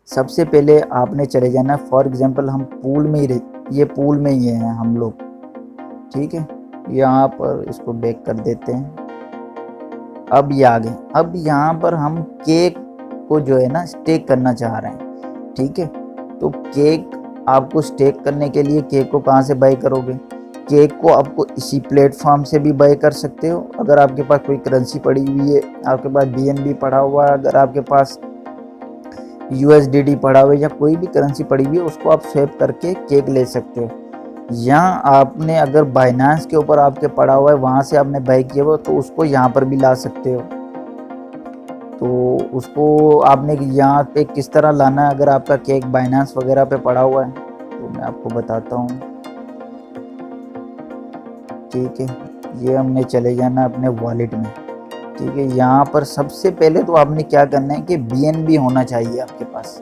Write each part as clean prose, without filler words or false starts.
सबसे पहले आपने चले जाना, फॉर एग्जांपल हम पूल में ही ये पूल में ही हैं हम लोग, ठीक है। यहाँ पर इसको बैक कर देते हैं। अब ये आ गए। अब यहाँ पर हम केक को जो है ना स्टेक करना चाह रहे हैं, ठीक है। तो केक आपको स्टेक करने के लिए केक को कहाँ से बाय करोगे? केक को आपको इसी प्लेटफॉर्म से भी बाय कर सकते हो, अगर आपके पास कोई करेंसी पड़ी हुई है, आपके पास BNB पड़ा हुआ है, अगर आपके पास USDT पड़ा हुआ है या कोई भी करेंसी पड़ी हुई है, उसको आप स्वैप करके केक ले सकते हो। यहाँ आपने अगर बाइनेंस के ऊपर आपके पड़ा हुआ है, वहाँ से आपने बाय किया हुआ, तो उसको यहाँ पर भी ला सकते हो। तो उसको आपने यहाँ पे किस तरह लाना है, अगर आपका केक बाइनेंस वगैरह पे पड़ा हुआ है तो मैं आपको बताता हूँ, ठीक है। ये हमने चले जाना अपने वॉलेट में, ठीक है। यहाँ पर सबसे पहले तो आपने क्या करना है कि BNB होना चाहिए आपके पास,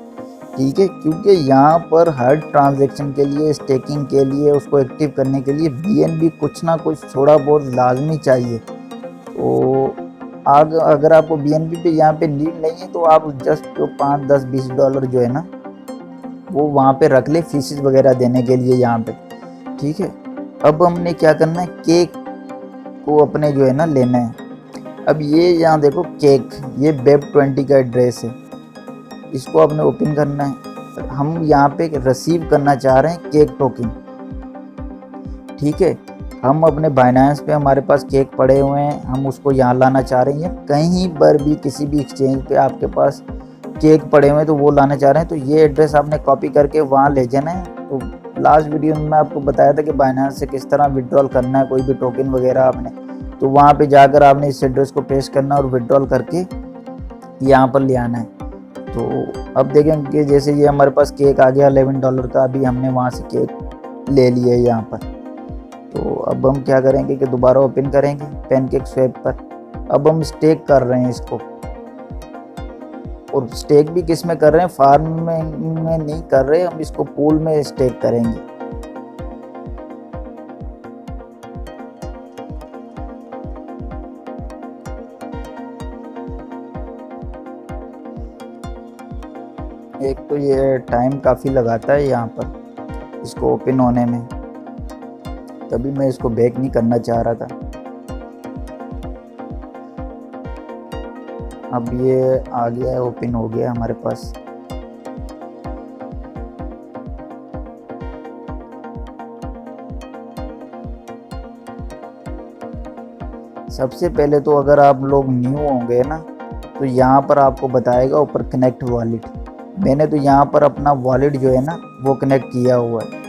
ठीक है, क्योंकि यहाँ पर हर ट्रांजैक्शन के लिए, स्टेकिंग के लिए, उसको एक्टिव करने के लिए BNB कुछ ना कुछ थोड़ा बहुत लाजमी चाहिए। तो अगर आपको BNB पे यहाँ पे नीड नहीं है, तो आप जस्ट जो 5, 10, $20 जो है ना वो वहाँ पे रख ले फीसेस वगैरह देने के लिए यहाँ पे, ठीक है। अब हमने क्या करना है, केक को अपने जो है ना लेना है। अब ये यहाँ देखो केक, ये Web20 का एड्रेस है, इसको आपने ओपन करना है। हम यहाँ पे रिसीव करना चाह रहे हैं केक टोकन, ठीक है। हम अपने बाइनेंस पे हमारे पास केक पड़े हुए हैं, हम उसको यहाँ लाना चाह रहे हैं। कहीं पर भी किसी भी एक्सचेंज पे आपके पास केक पड़े हुए हैं तो वो लाना चाह रहे हैं, तो ये एड्रेस आपने कॉपी करके वहाँ ले जाना है। तो लास्ट वीडियो में मैं आपको बताया था कि बाइनेंस से किस तरह विड्रॉल करना है कोई भी टोकन वगैरह आपने, तो वहाँ पे जाकर आपने इस एड्रेस को पेस्ट करना और विड्रॉल करके यहाँ पर ले आना है। तो अब देखेंगे जैसे ये हमारे पास केक आ गया $11 का, अभी हमने वहाँ से केक ले लिया है यहाँ पर। तो अब हम क्या करेंगे कि दोबारा ओपन करेंगे पैनकेक स्वैप पर। अब हम स्टेक कर रहे हैं इसको, और स्टेक भी किस में कर रहे हैं, फार्म में नहीं कर रहे, हम इसको पूल में स्टेक करेंगे। एक तो ये टाइम काफ़ी लगाता है यहाँ पर इसको ओपन होने में, तभी मैं इसको बैक नहीं करना चाह रहा था। अब ये आ गया है, ओपन हो गया हमारे पास। सबसे पहले तो अगर आप लोग न्यू होंगे ना, तो यहाँ पर आपको बताएगा ऊपर कनेक्ट वॉलेट। मैंने तो यहाँ पर अपना वॉलेट जो है ना वो कनेक्ट किया हुआ है,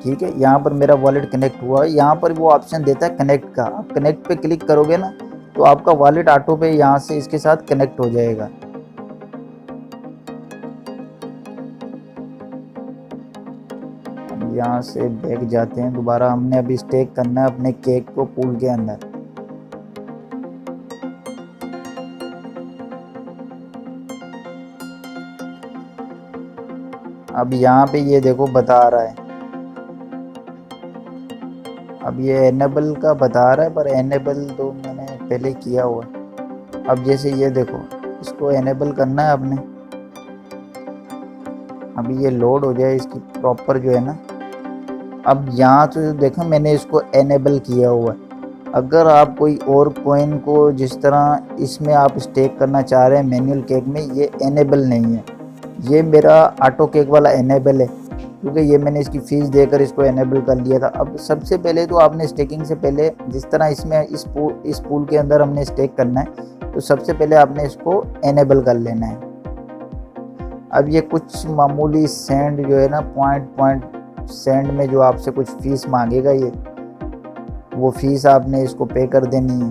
ठीक है। यहाँ पर मेरा वॉलेट कनेक्ट हुआ है। यहाँ पर वो ऑप्शन देता है कनेक्ट का, आप कनेक्ट पे क्लिक करोगे ना तो आपका वॉलेट ऑटो पे यहाँ से इसके साथ कनेक्ट हो जाएगा। यहाँ से बैक जाते हैं दोबारा, हमने अभी स्टेक करना है अपने केक को पूल के अंदर। अब यहाँ पे ये देखो बता रहा है, अब ये एनेबल का बता रहा है, पर एनेबल तो मैंने पहले किया हुआ। अब जैसे ये देखो इसको एनेबल करना है आपने। अभी ये लोड हो जाए इसकी प्रॉपर जो है ना। अब यहाँ तो देखो मैंने इसको एनेबल किया हुआ है। अगर आप कोई और कॉइन को जिस तरह इसमें आप स्टेक करना चाह रहे हैं मैनुअल केक में, ये एनेबल नहीं है। ये मेरा ऑटो केक वाला एनेबल है, क्योंकि ये मैंने इसकी फ़ीस देकर इसको एनेबल कर लिया था। अब सबसे पहले तो आपने स्टेकिंग से पहले जिस तरह इसमें इस पूल के अंदर हमने स्टेक करना है, तो सबसे पहले आपने इसको एनेबल कर लेना है। अब ये कुछ मामूली सेंड जो है ना, पॉइंट सेंड में जो आपसे कुछ फ़ीस मांगेगा, ये वो फ़ीस आपने इसको पे कर देनी है।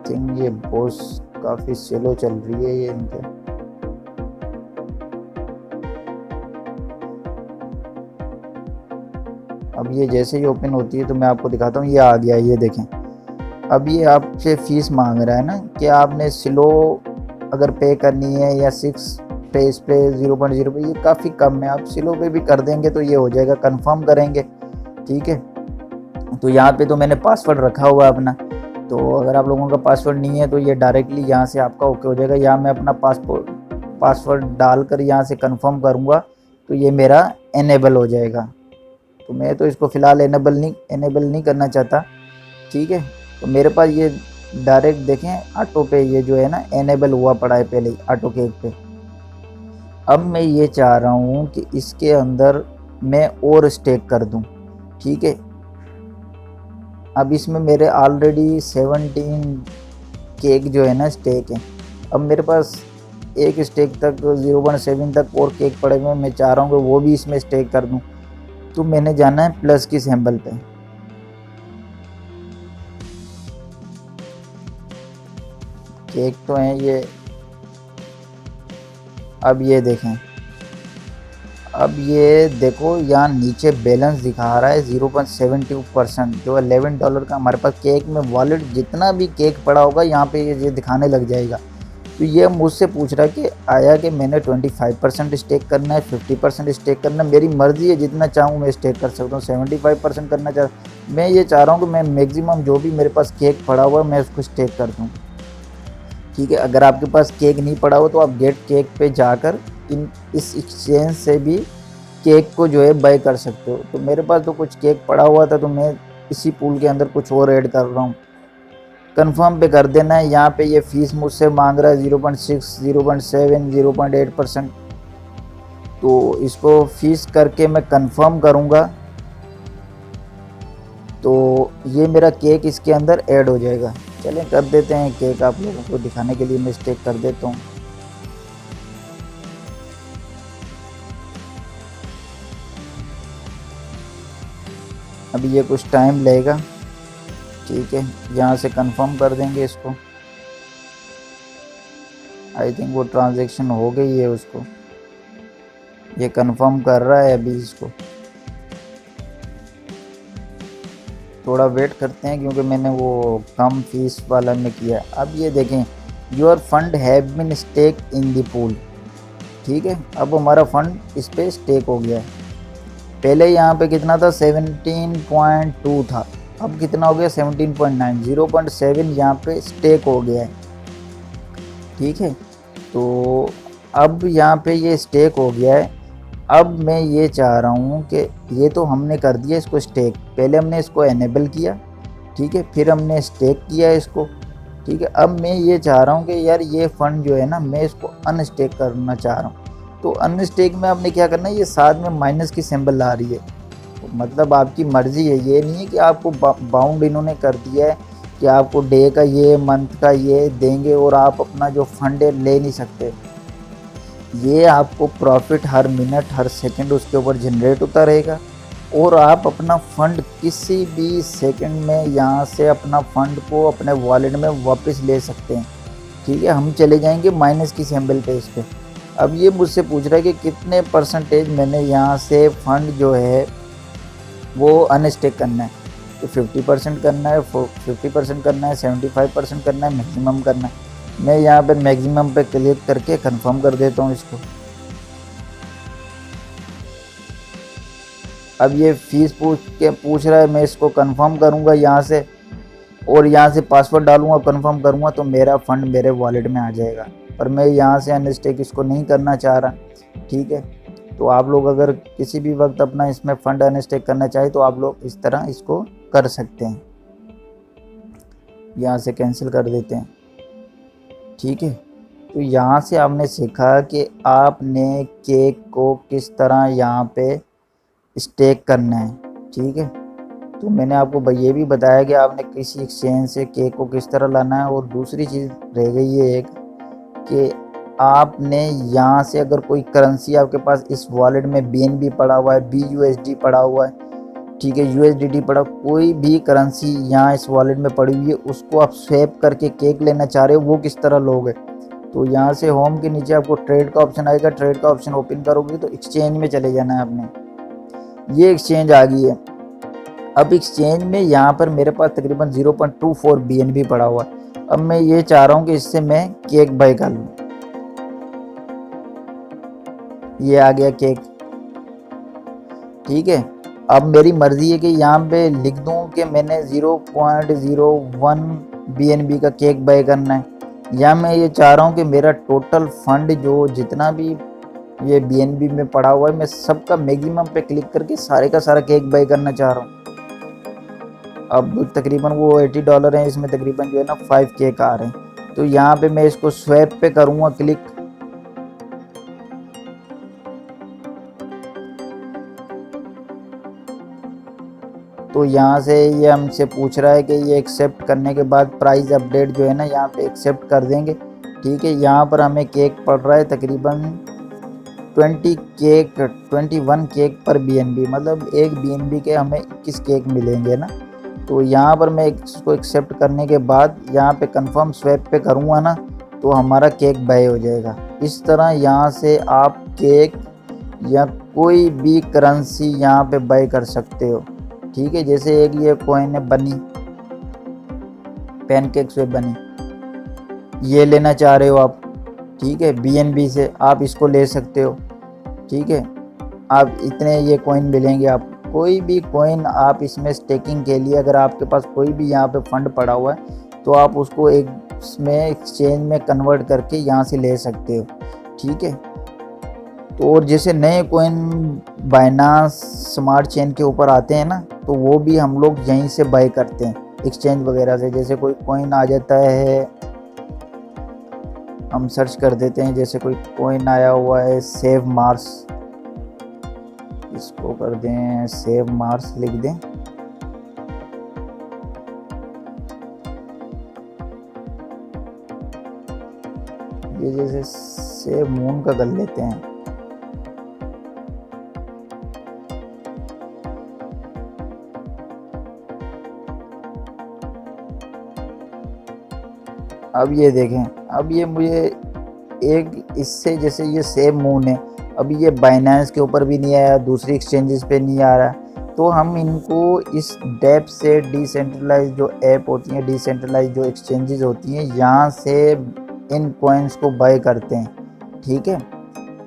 थिंक ये बॉस काफ़ी स्लो चल रही है ये इनके। अब ये जैसे ही ओपन होती है तो मैं आपको दिखाता हूँ, ये आ गया, ये देखें। अब ये आपसे फ़ीस मांग रहा है ना कि आपने स्लो अगर पे करनी है या 6 पे इस पे 0.0 पे, ये काफ़ी कम है। आप स्लो पे भी कर देंगे तो ये हो जाएगा, कंफर्म करेंगे, ठीक है। तो यहाँ पे तो मैंने पासवर्ड रखा हुआ है अपना, तो अगर आप लोगों का पासवर्ड नहीं है तो ये डायरेक्टली यहाँ से आपका ओके हो जाएगा, या मैं अपना पासवर्ड डालकर यहाँ से कंफर्म करूँगा तो ये मेरा इनेबल हो जाएगा। तो मैं तो इसको फ़िलहाल इनेबल नहीं करना चाहता, ठीक है। तो मेरे पास ये डायरेक्ट देखें ऑटो पे ये जो है ना इनेबल हुआ पड़ा है पहले ही ऑटो केक पे। अब मैं ये चाह रहा हूँ कि इसके अंदर मैं और स्टेक कर दूँ, ठीक है। अब इसमें मेरे ऑलरेडी 17 केक जो है ना स्टेक है। अब मेरे पास एक स्टेक तक 0.7 तक और केक पड़े हुए, मैं चाह रहा हूँ कि वो भी इसमें स्टेक कर दूँ। तो मैंने जाना है प्लस की सिंबल पे, केक तो हैं ये। अब ये देखें, अब ये देखो यहाँ नीचे बैलेंस दिखा रहा है 0.72%, जो $11 का हमारे पास केक में वॉलेट जितना भी केक पड़ा होगा यहाँ पे ये दिखाने लग जाएगा। तो ये मुझसे पूछ रहा है कि आया कि मैंने 25% स्टेक करना है, 50% स्टेक करना है, मेरी मर्ज़ी है, जितना चाहूँ मैं स्टेक कर सकता हूँ। 75% करना मैं ये चाह रहा हूँ कि मैं मैक्सिमम जो भी मेरे पास केक पड़ा हुआ है मैं उसको स्टेक कर दूँ, ठीक है। अगर आपके पास केक नहीं पड़ा हो तो आप गेट केक पे जाकर इस एक्सचेंज से भी केक को जो है बाय कर सकते हो। तो मेरे पास तो कुछ केक पड़ा हुआ था तो मैं इसी पूल के अंदर कुछ और ऐड कर रहा हूँ। कंफर्म पे कर देना है। यहाँ पे ये फीस मुझसे मांग रहा है 0.6, 0.7, 0.8%। तो इसको फीस करके मैं कंफर्म करूँगा तो ये मेरा केक इसके अंदर ऐड हो जाएगा। चलें कर देते हैं केक, आप लोगों को दिखाने के लिए मैं स्टेक कर देता हूँ। अभी ये कुछ टाइम लगेगा, ठीक है। यहाँ से कंफर्म कर देंगे इसको। आई थिंक वो ट्रांजैक्शन हो गई है, उसको ये कंफर्म कर रहा है अभी। इसको थोड़ा वेट करते हैं क्योंकि मैंने वो कम फीस वाला में किया। अब ये देखें, your fund have been stake in the pool, ठीक है। अब हमारा फंड इस पर स्टेक हो गया है। पहले यहाँ पे कितना था, 17.2 था, अब कितना हो गया 17.9, 0.7 यहाँ पे स्टेक हो गया है, ठीक है। तो अब यहाँ पे ये स्टेक हो गया है। अब मैं ये चाह रहा हूँ कि ये तो हमने कर दिया इसको स्टेक, पहले हमने इसको एनेबल किया, ठीक है, फिर हमने स्टेक किया इसको, ठीक है। अब मैं ये चाह रहा हूँ कि यार ये फ़ंड जो है ना मैं इसको अनस्टेक करना चाह रहा हूँ। तो अनस्टेक में आपने क्या करना है, ये साथ में माइनस की सिंबल आ रही है, तो मतलब आपकी मर्ज़ी है। ये नहीं है कि आपको बाउंड इन्होंने कर दिया है कि आपको डे का ये, मंथ का ये देंगे और आप अपना जो फंड है ले नहीं सकते। ये आपको प्रॉफिट हर मिनट हर सेकंड उसके ऊपर जनरेट होता रहेगा और आप अपना फ़ंड किसी भी सेकंड में यहाँ से अपना फ़ंड को अपने वॉलेट में वापस ले सकते हैं, ठीक है। हम चले जाएंगे माइनस की सिंबल पे इस पर। अब ये मुझसे पूछ रहा है कि कितने परसेंटेज मैंने यहाँ से फ़ंड जो है वो अनस्टेक करना है। तो 50% करना है, 50% करना है, 75% करना है, मैक्सिमम करना है। मैं यहाँ पे मैक्सिमम पे क्लिक करके कंफर्म कर देता हूँ इसको। अब ये फीस पूछ रहा है, मैं इसको कंफर्म करूँगा यहाँ से और यहाँ से पासवर्ड डालूँगा, कंफर्म करूँगा तो मेरा फ़ंड मेरे वॉलेट में आ जाएगा। पर मैं यहाँ से अनस्टेक इसको नहीं करना चाह रहा, ठीक है। तो आप लोग अगर किसी भी वक्त अपना इसमें फ़ंड अनस्टेक करना चाहे तो आप लोग इस तरह इसको कर सकते हैं। यहाँ से कैंसिल कर देते हैं, ठीक है। तो यहाँ से आपने सीखा कि आपने केक को किस तरह यहाँ पे स्टेक करना है, ठीक है। तो मैंने आपको ये भी बताया कि आपने किसी एक्सचेंज से केक को किस तरह लाना है। और दूसरी चीज़ रह गई है एक कि आपने यहाँ से अगर कोई करेंसी आपके पास इस वॉलेट में BNB पड़ा हुआ है, BUSD पड़ा हुआ है, ठीक है, USDT पड़ा, कोई भी करेंसी यहाँ इस वॉलेट में पड़ी हुई है, उसको आप स्वैप करके केक लेना चाह रहे हो, वो किस तरह लोगे। तो यहाँ से होम के नीचे आपको ट्रेड का ऑप्शन आएगा, ट्रेड का ऑप्शन ओपन करोगे तो एक्सचेंज में चले जाना है आपने। ये एक्सचेंज आ गई है। अब एक्सचेंज में यहाँ पर मेरे पास तकरीबन 0.24 BNB पड़ा हुआ है। अब मैं ये चाह रहा हूँ कि इससे मैं केक बाय कर लूँ। ये आ गया केक, ठीक है। अब मेरी मर्ज़ी है कि यहाँ पे लिख दूँ कि मैंने 0.01 BNB का केक बाय करना है, या मैं ये चाह रहा हूँ कि मेरा टोटल फंड जो जितना भी ये BNB में पड़ा हुआ है मैं सबका मैक्सिमम पे क्लिक करके सारे का सारा केक बाय करना चाह रहा हूँ। अब तकरीबन वो $80 है, इसमें तकरीबन जो है ना 5 केक आ रहे हैं। तो यहाँ पे मैं इसको स्वैप पे करूँगा क्लिक, तो यहाँ से ये हमसे पूछ रहा है कि ये एक्सेप्ट करने के बाद प्राइस अपडेट जो है ना यहाँ पे एक्सेप्ट कर देंगे। ठीक है, यहाँ पर हमें केक पड़ रहा है तकरीबन 21 केक पर BNB, मतलब एक BNB के हमें 21 केक मिलेंगे ना। तो यहाँ पर मैं इसको एक्सेप्ट करने के बाद यहाँ पे कंफर्म स्वैप पे करूँगा ना, तो हमारा केक बाय हो जाएगा। इस तरह यहाँ से आप केक या कोई भी करेंसी यहाँ पे बाय कर सकते हो। ठीक है, जैसे एक ये कॉइन है बनी, पैनकेक्स वे बनी, ये लेना चाह रहे हो आप, ठीक है, BNB से आप इसको ले सकते हो। ठीक है, आप इतने ये कॉइन मिलेंगे आप, कोई भी कॉइन आप इसमें स्टेकिंग के लिए, अगर आपके पास कोई भी यहाँ पे फंड पड़ा हुआ है तो आप उसको एक इसमें एक्सचेंज में कन्वर्ट करके यहाँ से ले सकते हो। ठीक है, तो और जैसे नए कॉइन बाइनांस स्मार्ट चेन के ऊपर आते हैं ना, तो वो भी हम लोग यहीं से बाय करते हैं एक्सचेंज वगैरह से। जैसे कोई कॉइन आ जाता है, हम सर्च कर देते हैं, जैसे कोई कॉइन आया हुआ है सेव मार्स, इसको कर दें सेव मार्स लिख दें। ये जैसे सेव मून का कर लेते हैं। अब ये देखें, अब ये मुझे एक इससे जैसे ये सेव मून है, अभी ये बाइनेंस के ऊपर भी नहीं आया, दूसरी एक्सचेंजेस पे नहीं आ रहा है, तो हम इनको इस डेप से डिसेंट्रलाइज जो ऐप होती हैं, डिसेंट्रलाइज जो एक्सचेंजेस होती हैं, यहाँ से इन कॉइन्स को बाय करते हैं। ठीक है,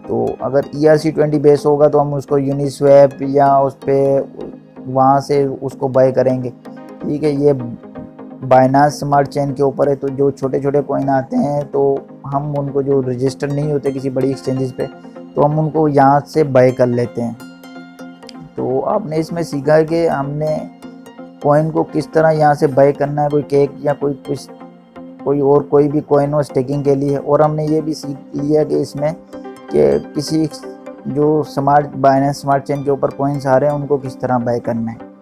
तो अगर ERC20 बेस होगा तो हम उसको यूनिस्वैप या उस पर वहाँ से उसको बाय करेंगे। ठीक है, ये बाइनांस स्मार्ट चेन के ऊपर है, तो जो छोटे छोटे कॉइन आते हैं तो हम उनको, जो रजिस्टर नहीं होते किसी बड़ी एक्सचेंजेस पे, तो हम उनको यहाँ से बाय कर लेते हैं। तो आपने इसमें सीखा कि हमने कॉइन को किस तरह यहाँ से बाय करना है, कोई केक या कोई और कोई भी कॉइन हो स्टेकिंग के लिए। और हमने ये भी सीख लिया कि इसमें कि किसी जो बाइनेंस स्मार्ट चेन के ऊपर कॉइन्स आ रहे हैं उनको किस तरह बाय करना है।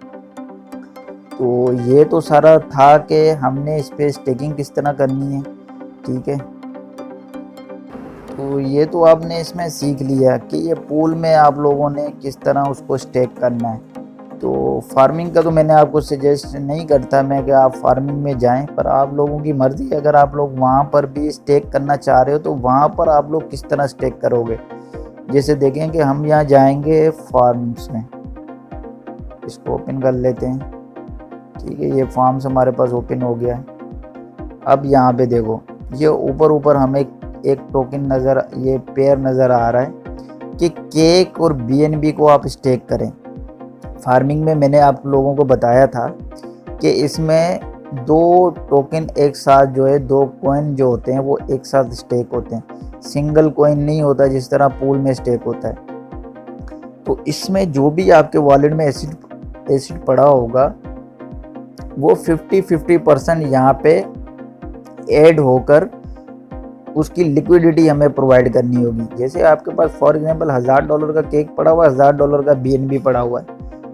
तो ये तो सारा था कि हमने इस पर स्टेकिंग किस तरह करनी है। ठीक है, तो ये तो आपने इसमें सीख लिया कि ये पूल में आप लोगों ने किस तरह उसको स्टेक करना है। तो फार्मिंग का तो मैंने आपको सजेस्ट नहीं करता मैं कि आप फार्मिंग में जाएं, पर आप लोगों की मर्ज़ी। अगर आप लोग वहाँ पर भी स्टेक करना चाह रहे हो तो वहाँ पर आप लोग किस तरह स्टेक करोगे। जैसे देखें कि हम यहाँ जाएंगे फार्म्स में, इसको ओपन कर लेते हैं। ठीक है, ये फार्म्स हमारे पास ओपन हो गया है। अब यहाँ पे देखो, ये ऊपर हमें एक टोकन नज़र, ये पेयर नज़र आ रहा है कि केक और BNB को आप स्टेक करें। फार्मिंग में मैंने आप लोगों को बताया था कि इसमें 2 टोकन एक साथ जो है, 2 कॉइन जो होते हैं वो एक साथ स्टेक होते हैं, सिंगल कॉइन नहीं होता जिस तरह पूल में स्टेक होता है। तो इसमें जो भी आपके वॉलेट में एसिड पड़ा होगा वो 50-50% यहाँ पे ऐड होकर उसकी लिक्विडिटी हमें प्रोवाइड करनी होगी। जैसे आपके पास फॉर एग्जांपल $1000 का केक पड़ा हुआ है, $1000 का BNB पड़ा हुआ है।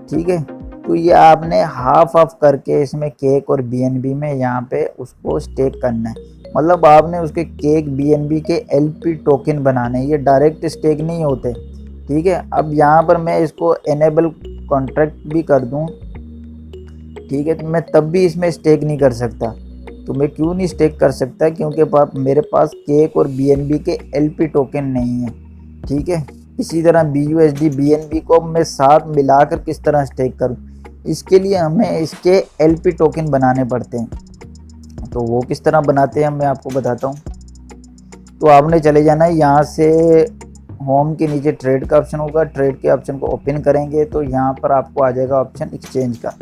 ठीक है, तो ये आपने हाफ करके इसमें केक और BNB में यहाँ पे उसको स्टेक करना है। मतलब आपने उसके केक BNB के LP टोकन बनाने, ये डायरेक्ट स्टेक नहीं होते। ठीक है, अब यहाँ पर मैं इसको एनेबल कॉन्ट्रैक्ट भी कर दूँ, ठीक है, तो मैं तब भी इसमें स्टेक नहीं कर सकता। तो मैं क्यों नहीं स्टेक कर सकता, क्योंकि मेरे पास केक और BNB के LP टोकन नहीं है। ठीक है, इसी तरह BUSD BNB को मैं साथ मिलाकर किस तरह स्टेक करूं, इसके लिए हमें इसके LP टोकन बनाने पड़ते हैं। तो वो किस तरह बनाते हैं मैं आपको बताता हूं। तो आपने चले जाना है, यहाँ से होम के नीचे ट्रेड का ऑप्शन होगा, ट्रेड के ऑप्शन को ओपन करेंगे तो यहाँ पर आपको आ जाएगा ऑप्शन एक्सचेंज का।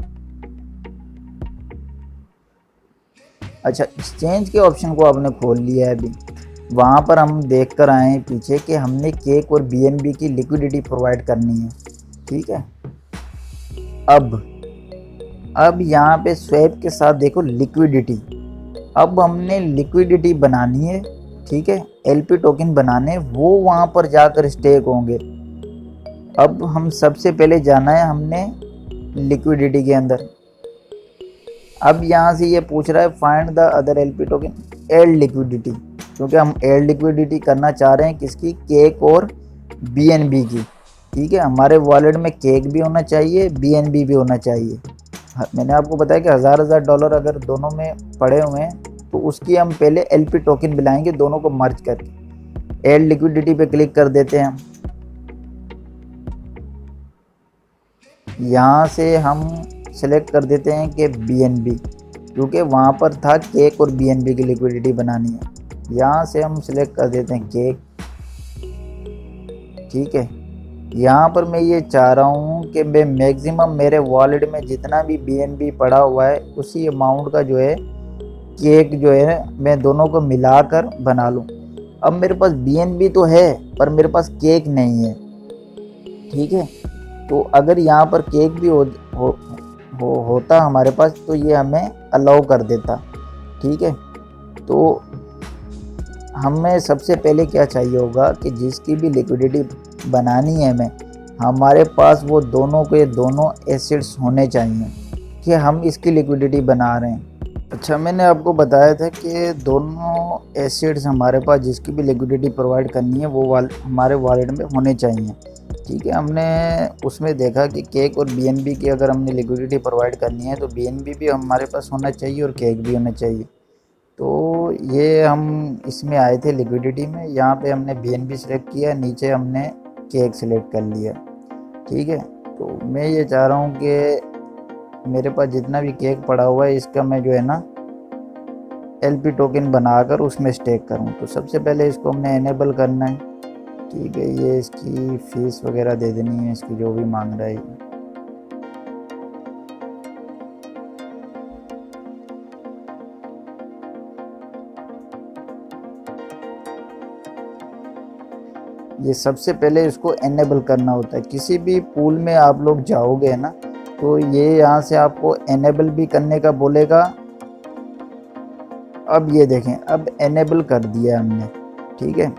अच्छा, एक्सचेंज के ऑप्शन को आपने खोल लिया है अभी। वहाँ पर हम देख कर आए हैं पीछे कि हमने केक और BNB की लिक्विडिटी प्रोवाइड करनी है, ठीक है। अब यहाँ पे स्वैप के साथ देखो लिक्विडिटी, अब हमने लिक्विडिटी बनानी है, ठीक है। LP टोकन बनाने, वो वहाँ पर जाकर स्टेक होंगे। अब हम सबसे पहले जाना है हमने लिक्विडिटी के अंदर। अब यहाँ से ये पूछ रहा है find the other LP token add liquidity, क्योंकि हम एड लिक्विडिटी करना चाह रहे हैं किसकी, केक और BNB की, ठीक है। हमारे वॉलेट में केक भी होना चाहिए, BNB भी होना चाहिए। मैंने आपको बताया कि $1000 अगर दोनों में पड़े हुए हैं तो उसकी हम पहले LP टोकन बुलाएंगे, दोनों को मर्ज करके। एड लिक्विडिटी पे क्लिक कर देते हैं। यहाँ से हम सेलेक्ट कर देते हैं कि BNB, क्योंकि वहाँ पर था केक और BNB की लिक्विडिटी बनानी है। यहाँ से हम सेलेक्ट कर देते हैं केक, ठीक है। यहाँ पर मैं ये चाह रहा हूँ कि मैं मैक्सिमम मेरे वॉलेट में जितना भी BNB पड़ा हुआ है उसी अमाउंट का जो है केक जो है मैं दोनों को मिलाकर बना लूँ। अब मेरे पास BNB तो है पर मेरे पास केक नहीं है, ठीक है। तो अगर यहाँ पर केक भी होता हमारे पास तो ये हमें अलाउ कर देता, ठीक है। तो हमें सबसे पहले क्या चाहिए होगा कि जिसकी भी लिक्विडिटी बनानी है हमें, हमारे पास वो दोनों के दोनों एसिड्स होने चाहिए कि हम इसकी लिक्विडिटी बना रहे हैं। अच्छा, मैंने आपको बताया था कि दोनों एसिड्स हमारे पास जिसकी भी लिक्विडिटी प्रोवाइड करनी है वो हमारे वॉलेट में होने चाहिए, ठीक है। हमने उसमें देखा कि केक और BNB की अगर हमने लिक्विडिटी प्रोवाइड करनी है तो BNB भी हमारे पास होना चाहिए और केक भी होना चाहिए। तो ये हम इसमें आए थे लिक्विडिटी में, यहाँ पे हमने BNB सेलेक्ट किया, नीचे हमने केक सेलेक्ट कर लिया, ठीक है। तो मैं ये चाह रहा हूँ कि मेरे पास जितना भी केक पड़ा हुआ है इसका मैं जो है ना LP टोकन बनाकर उसमें स्टेक करूँ। तो सबसे पहले इसको हमने एनेबल करना है, ठीक है। ये इसकी फीस वगैरह दे देनी है, इसकी जो भी मांग रहा है। ये सबसे पहले इसको एनेबल करना होता है। किसी भी पूल में आप लोग जाओगे ना तो ये यहाँ से आपको एनेबल भी करने का बोलेगा। अब ये देखें, अब एनेबल कर दिया हमने, ठीक है।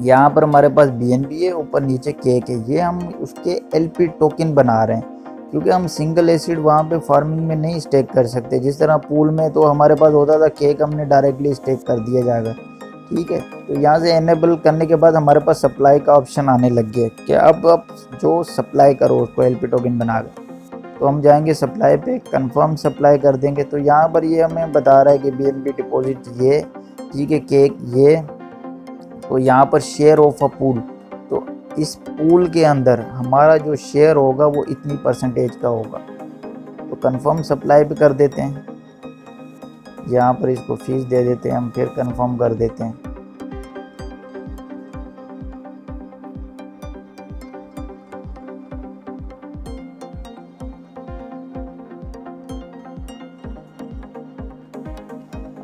यहाँ पर हमारे पास BNB है, ऊपर नीचे केक है। ये हम उसके LP टोकन बना रहे हैं, क्योंकि हम सिंगल एसिड वहाँ पे फार्मिंग में नहीं स्टेक कर सकते। जिस तरह पूल में तो हमारे पास होता था केक हमने डायरेक्टली स्टेक कर दिया जाएगा, ठीक है। तो यहाँ से एनेबल करने के बाद हमारे पास सप्लाई का ऑप्शन आने लग गया कि अब जो सप्लाई करो उसको LP टोकन बना कर। तो हम जाएंगे सप्लाई पे, कंफर्म सप्लाई कर देंगे। तो यहाँ पर ये हमें बता रहा है कि BNB डिपॉजिट ये, ठीक है, केक ये। तो यहाँ पर शेयर ऑफ अ पूल, तो इस पूल के अंदर हमारा जो शेयर होगा वो इतनी % का होगा। तो कंफर्म सप्लाई पे कर देते हैं, यहाँ पर इसको फीस दे देते हैं हम, फिर कंफर्म कर देते हैं।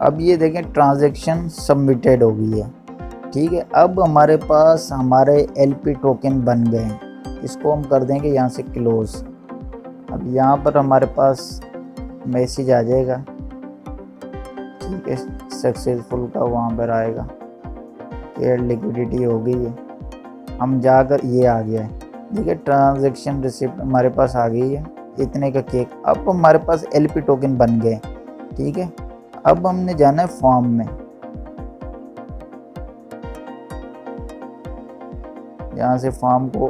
अब ये देखें ट्रांजैक्शन सबमिटेड हो गई है, ठीक है। अब हमारे पास हमारे LP टोकन बन गए हैं। इसको हम कर देंगे यहाँ से क्लोज। अब यहाँ पर हमारे पास मैसेज आ जाएगा, ठीक है, सक्सेसफुल का वहाँ पर आएगा कि लिक्विडिटी हो गई है। हम जाकर ये आ गया है, देखिए ट्रांजैक्शन रिसिप्ट हमारे पास आ गई है, इतने का केक। अब हमारे पास LP टोकन बन गए, ठीक है। अब हमने जाना है फॉर्म में। यहाँ से फॉर्म को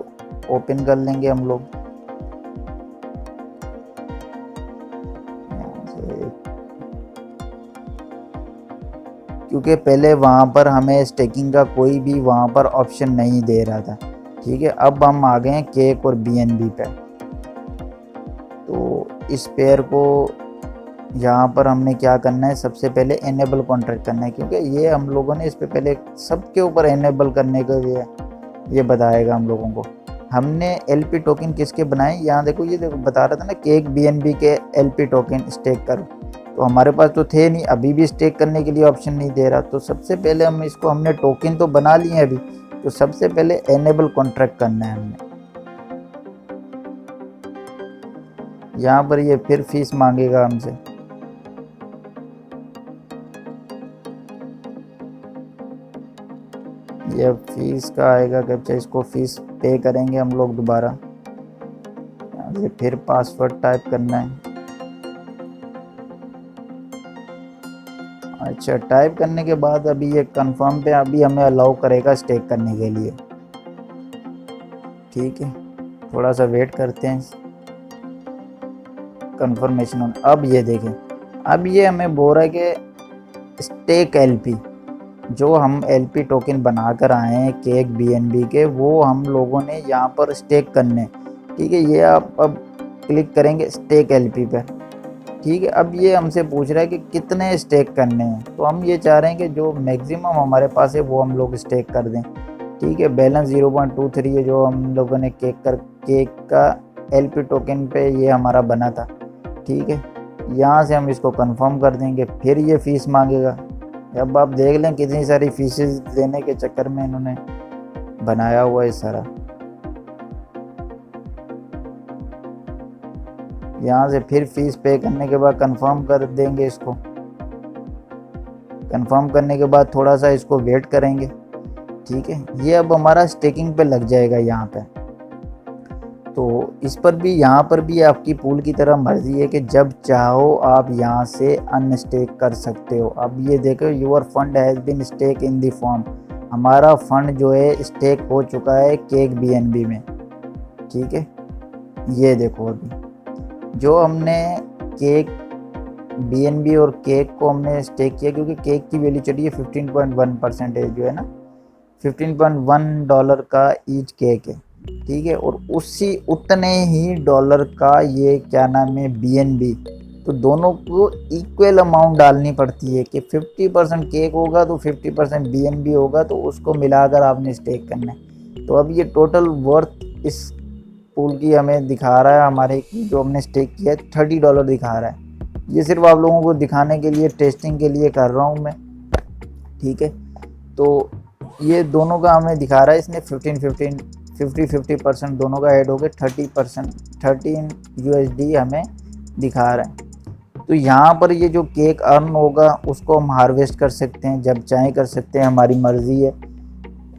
ओपन कर लेंगे हम लोग। यहाँ से, क्योंकि पहले वहाँ पर हमें स्टेकिंग का कोई भी वहाँ पर ऑप्शन नहीं दे रहा था, ठीक है। अब हम आ गए हैं केक और BNB पे। तो इस पेयर को यहाँ पर हमने क्या करना है, सबसे पहले एनेबल कॉन्ट्रैक्ट करना है, क्योंकि ये हम लोगों ने इस पे पहले सबके ऊपर एनेबल करने का ये बताएगा हम लोगों को। हमने LP टोकन किसके बनाए, यहाँ देखो, ये देखो बता रहा था ना केक BNB के LP टोकन स्टेक करो। तो हमारे पास तो थे नहीं, अभी भी स्टेक करने के लिए ऑप्शन नहीं दे रहा। तो सबसे पहले हम इसको, हमने टोकन तो बना लिए हैं अभी, तो सबसे पहले एनेबल कॉन्ट्रैक्ट करना है हमने। यहाँ पर ये फिर फीस मांगेगा हमसे। ये फीस का आएगा कैप्चा, इसको फीस पे करेंगे हम लोग दोबारा। यहाँ से फिर पासवर्ड टाइप करना है। अच्छा, टाइप करने के बाद अभी ये कंफर्म पे अभी हमें अलाउ करेगा स्टेक करने के लिए। ठीक है, थोड़ा सा वेट करते हैं कंफर्मेशन ऑन। अब ये देखें, अब ये हमें बोल रहा है कि स्टेक एलपी, जो हम एलपी टोकन बनाकर आए हैं केक बीएनबी के, वो हम लोगों ने यहाँ पर स्टेक करने। ठीक है, ये आप अब क्लिक करेंगे स्टेक एलपी पर। ठीक है, अब ये हमसे पूछ रहा है कि कितने स्टेक करने हैं, तो हम ये चाह रहे हैं कि जो मैक्सिमम हमारे पास है वो हम लोग स्टेक कर दें। ठीक है, बैलेंस 0.23 है जो हम लोगों ने केक का एलपी टोकन पे ये हमारा बना था। ठीक है, यहाँ से हम इसको कंफर्म कर देंगे, फिर ये फीस मांगेगा। अब आप देख लें कितनी सारी फीसेस देने के चक्कर में इन्होंने बनाया हुआ है सारा। यहाँ से फिर फीस पे करने के बाद कंफर्म कर देंगे इसको। कंफर्म करने के बाद थोड़ा सा इसको वेट करेंगे। ठीक है, ये अब हमारा स्टेकिंग पे लग जाएगा यहाँ पे। तो इस पर भी, यहाँ पर भी आपकी पूल की तरह मर्जी है कि जब चाहो आप यहाँ से अनस्टेक कर सकते हो। अब ये देखो, your fund has been stake in the farm, हमारा फंड जो है स्टेक हो चुका है केक बीएनबी में। ठीक है, ये देखो अभी जो हमने केक बीएनबी और केक को हमने स्टेक किया, क्योंकि केक की वैल्यू चली है 15.1% जो है ना, $15.1 का ईच केक है। ठीक है, और उसी उतने ही डॉलर का ये क्या नाम है बीएनबी। तो दोनों को इक्वल अमाउंट डालनी पड़ती है कि 50% केक होगा तो 50% बीएनबी होगा, तो उसको मिलाकर आपने स्टेक करना है। तो अब ये टोटल वर्थ इस पूल की हमें दिखा रहा है, हमारे की जो हमने स्टेक किया है $30 दिखा रहा है। ये सिर्फ आप लोगों को दिखाने के लिए, टेस्टिंग के लिए कर रहा हूँ मैं। ठीक है, तो ये दोनों का हमें दिखा रहा है, इसने 50% दोनों का ऐड हो गए 30% 13 USD हमें दिखा रहा है। तो यहाँ पर ये जो केक अर्न होगा उसको हम हार्वेस्ट कर सकते हैं, जब चाहें कर सकते हैं, हमारी मर्जी है।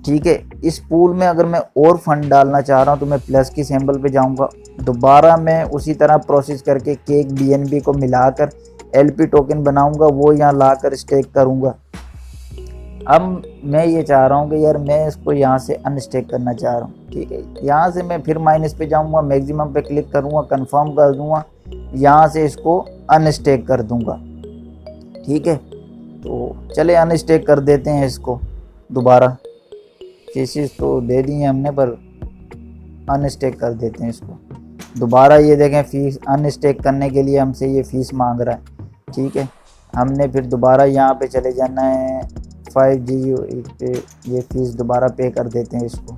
ठीक है, इस पूल में अगर मैं और फंड डालना चाह रहा हूँ तो मैं प्लस की सिंबल पे जाऊँगा, दोबारा मैं उसी तरह प्रोसेस करके केक बीएनबी को मिलाकर एलपी टोकन बनाऊँगा, वो यहाँ ला कर स्टेक करूँगा। अब मैं ये चाह रहा हूँ कि यार मैं इसको यहाँ से अनस्टेक करना चाह रहा हूँ। ठीक है, यहाँ से मैं फिर माइनस पे जाऊँगा, मैक्सिमम पे क्लिक करूँगा, कंफर्म कर दूँगा, यहाँ से इसको अनस्टेक कर दूँगा। ठीक है, तो चले अनस्टेक कर देते हैं इसको दोबारा। फीसेस तो दे दी हैं हमने, पर अनस्टेक कर देते हैं इसको दोबारा। ये देखें, फीस अनस्टेक करने के लिए हमसे ये फ़ीस मांग रहा है। ठीक है, हमने फिर दोबारा यहाँ पे चले जाना है 5G पे, ये फीस दोबारा पे कर देते हैं इसको।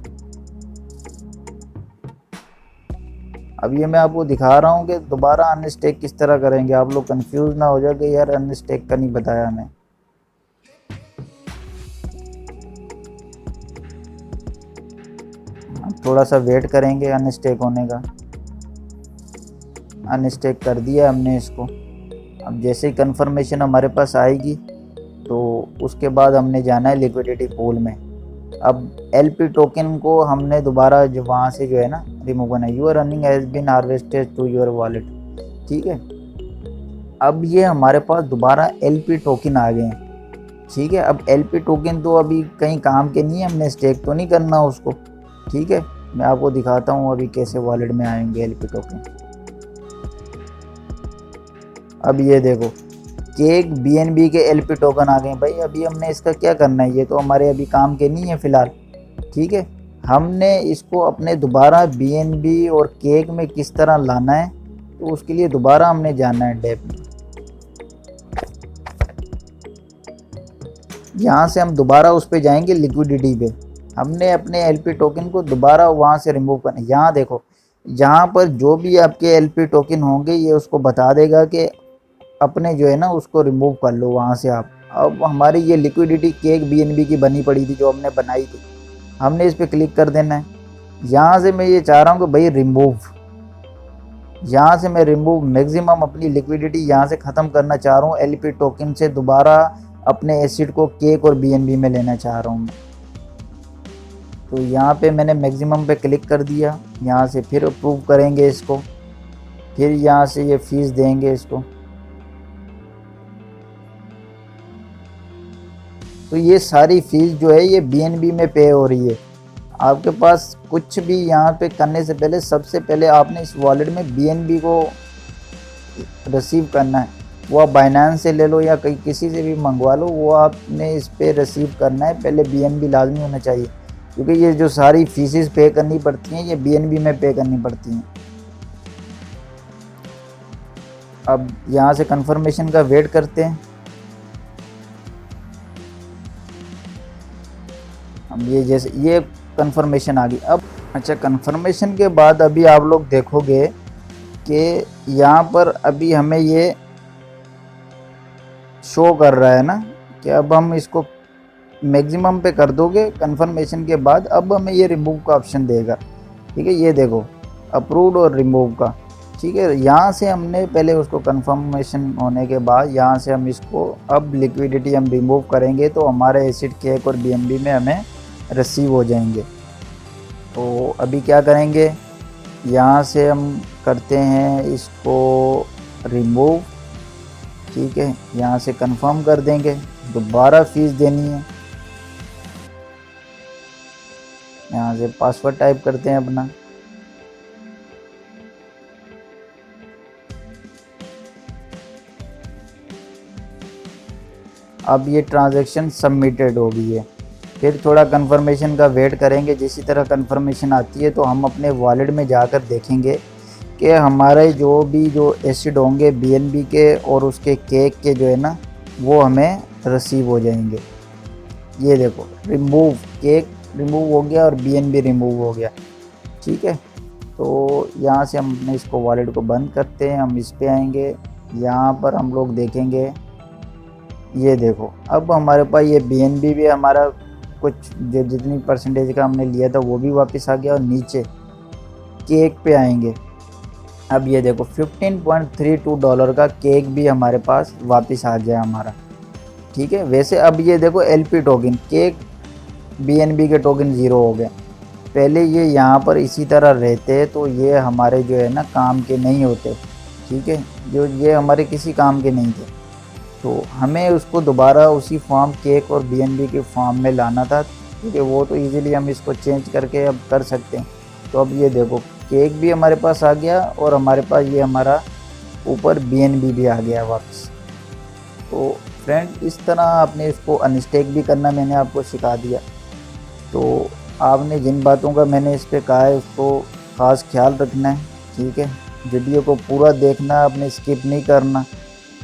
अब ये मैं आपको दिखा रहा हूँ कि दोबारा अनस्टेक किस तरह करेंगे, आप लोग कंफ्यूज ना हो जाए कि यार अनस्टेक का नहीं बताया हमें। थोड़ा सा वेट करेंगे अनस्टेक होने का। अनस्टेक कर दिया हमने इसको। अब जैसे ही कंफर्मेशन हमारे पास आएगी तो उसके बाद हमने जाना है लिक्विडिटी पूल में। अब एलपी टोकन को हमने दोबारा जो वहाँ से जो है ना रिमूव करना है। Your earning has been harvested to your wallet. ठीक है, अब ये हमारे पास दोबारा एलपी टोकन आ गए हैं। ठीक है, अब एलपी टोकन तो अभी कहीं काम के नहीं है, हमने स्टेक तो नहीं करना उसको। ठीक है, मैं आपको दिखाता हूँ अभी कैसे वॉलेट में आएंगे एलपी टोकन। अब ये देखो, केक बीएनबी के एलपी टोकन आ गए भाई। अभी हमने इसका क्या करना है, ये तो हमारे अभी काम के नहीं है फ़िलहाल। ठीक है, हमने इसको अपने दोबारा बीएनबी और केक में किस तरह लाना है, तो उसके लिए दोबारा हमने जाना है डेप में। यहाँ से हम दोबारा उस पर जाएंगे लिक्विडिटी पे। हमने अपने एलपी टोकन को दोबारा वहाँ से रिमूव करना है। यहाँ देखो, यहाँ पर जो भी आपके एलपी टोकन होंगे ये उसको बता देगा कि अपने जो है ना उसको रिमूव कर लो वहाँ से आप। अब हमारी ये लिक्विडिटी केक BNB की बनी पड़ी थी जो हमने बनाई थी, हमने इस पर क्लिक कर देना है। यहाँ से मैं ये चाह रहा हूँ कि भाई रिमूव, यहाँ से मैं रिमूव मैक्सिमम अपनी लिक्विडिटी यहाँ से ख़त्म करना चाह रहा हूँ। LP टोकन से दोबारा अपने एसिड को केक और BNB में लेना चाह रहा हूँ मैं। तो यहाँ पे मैंने मैक्सिमम पे क्लिक कर दिया। यहाँ से फिर अप्रूव करेंगे इसको, फिर यहाँ से ये फीस देंगे इसको। तो ये सारी फीस जो है ये BNB में पे हो रही है। आपके पास कुछ भी यहाँ पे करने से पहले सबसे पहले आपने इस वॉलेट में BNB को रिसीव करना है। वो आप बाइनेंस से ले लो या कहीं किसी से भी मंगवा लो, वो आपने इस पे रिसीव करना है। पहले BNB लाजमी होना चाहिए, क्योंकि ये जो सारी फीसेस पे करनी पड़ती हैं ये BNB में पे करनी पड़ती हैं। अब यहाँ से कंफर्मेशन का वेट करते हैं। अब ये जैसे ये कंफर्मेशन आ गई। अब अच्छा, कंफर्मेशन के बाद अभी आप लोग देखोगे कि यहाँ पर अभी हमें ये शो कर रहा है ना कि अब हम इसको मैक्सिमम पे कर दोगे कंफर्मेशन के बाद, अब हमें ये रिमूव का ऑप्शन देगा। ठीक है, ये देखो अप्रूव्ड और रिमूव का। ठीक है, यहाँ से हमने पहले उसको कंफर्मेशन होने के बाद यहाँ से हम इसको अब लिक्विडिटी हम रिमूव करेंगे तो हमारे एसिड केक और BNB में हमें रिसीव हो जाएंगे। तो अभी क्या करेंगे, यहाँ से हम करते हैं इसको रिमूव। ठीक है, यहाँ से कंफर्म कर देंगे, दोबारा फीस देनी है। यहाँ से पासवर्ड टाइप करते हैं अपना। अब ये ट्रांजैक्शन सबमिटेड हो गई है। फिर थोड़ा कंफर्मेशन का वेट करेंगे। जिसी तरह कंफर्मेशन आती है तो हम अपने वॉलेट में जाकर देखेंगे कि हमारे जो एसिड होंगे BNB के और उसके केक के जो है ना वो हमें रिसीव हो जाएंगे। ये देखो रिमूव, केक रिमूव हो गया और BNB रिमूव हो गया। ठीक है, तो यहाँ से हम अपने इसको वॉलेट को बंद करते हैं। हम इस पे आएंगे, यहाँ पर हम लोग देखेंगे, ये देखो अब हमारे पास ये BNB भी हमारा कुछ जो जितनी परसेंटेज का हमने लिया था वो भी वापस आ गया। और नीचे केक पे आएंगे, अब ये देखो $15.32 का केक भी हमारे पास वापस आ गया हमारा। ठीक है, वैसे अब ये देखो LP टोकन, केक BNB के टोकन 0 हो गए। पहले ये यहाँ पर इसी तरह रहते तो ये हमारे जो है ना काम के नहीं होते। ठीक है, जो ये हमारे किसी काम के नहीं थे, तो हमें उसको दोबारा उसी फॉर्म केक और BNB के फॉर्म में लाना था। ठीक है, वो तो इजीली हम इसको चेंज करके अब कर सकते हैं। तो अब ये देखो केक भी हमारे पास आ गया और हमारे पास ये हमारा ऊपर BNB भी आ गया वापस। तो फ्रेंड इस तरह आपने इसको अनस्टेक भी करना मैंने आपको सिखा दिया। तो आपने जिन बातों का मैंने इस पर कहा है उसको ख़ास ख्याल रखना है। ठीक है, वीडियो को पूरा देखना, आपने स्किप नहीं करना।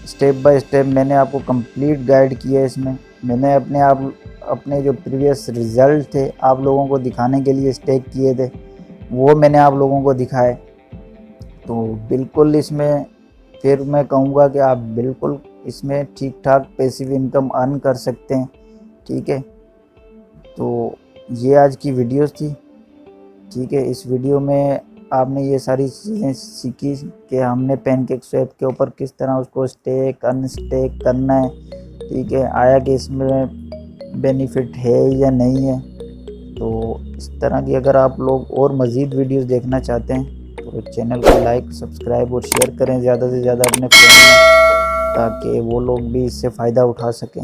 स्टेप बाय स्टेप मैंने आपको कंप्लीट गाइड किया है। इसमें मैंने अपने जो प्रीवियस रिज़ल्ट थे आप लोगों को दिखाने के लिए स्टेक किए थे, वो मैंने आप लोगों को दिखाए। तो बिल्कुल इसमें फिर मैं कहूँगा कि आप बिल्कुल इसमें ठीक ठाक पैसिव इनकम अर्न कर सकते हैं। ठीक है, तो ये आज की वीडियोस थी। ठीक है, इस वीडियो में आपने ये सारी चीज़ें सीखी कि हमने पैनकेकस्वैप के ऊपर किस तरह उसको स्टेक अनस्टेक करना है। ठीक है, आया कि इसमें बेनिफिट है या नहीं है। तो इस तरह की अगर आप लोग और मज़ीद वीडियोस देखना चाहते हैं तो चैनल को लाइक, सब्सक्राइब और शेयर करें ज़्यादा से ज़्यादा अपने फ्रेंड में, ताकि वो लोग भी इससे फ़ायदा उठा सकें।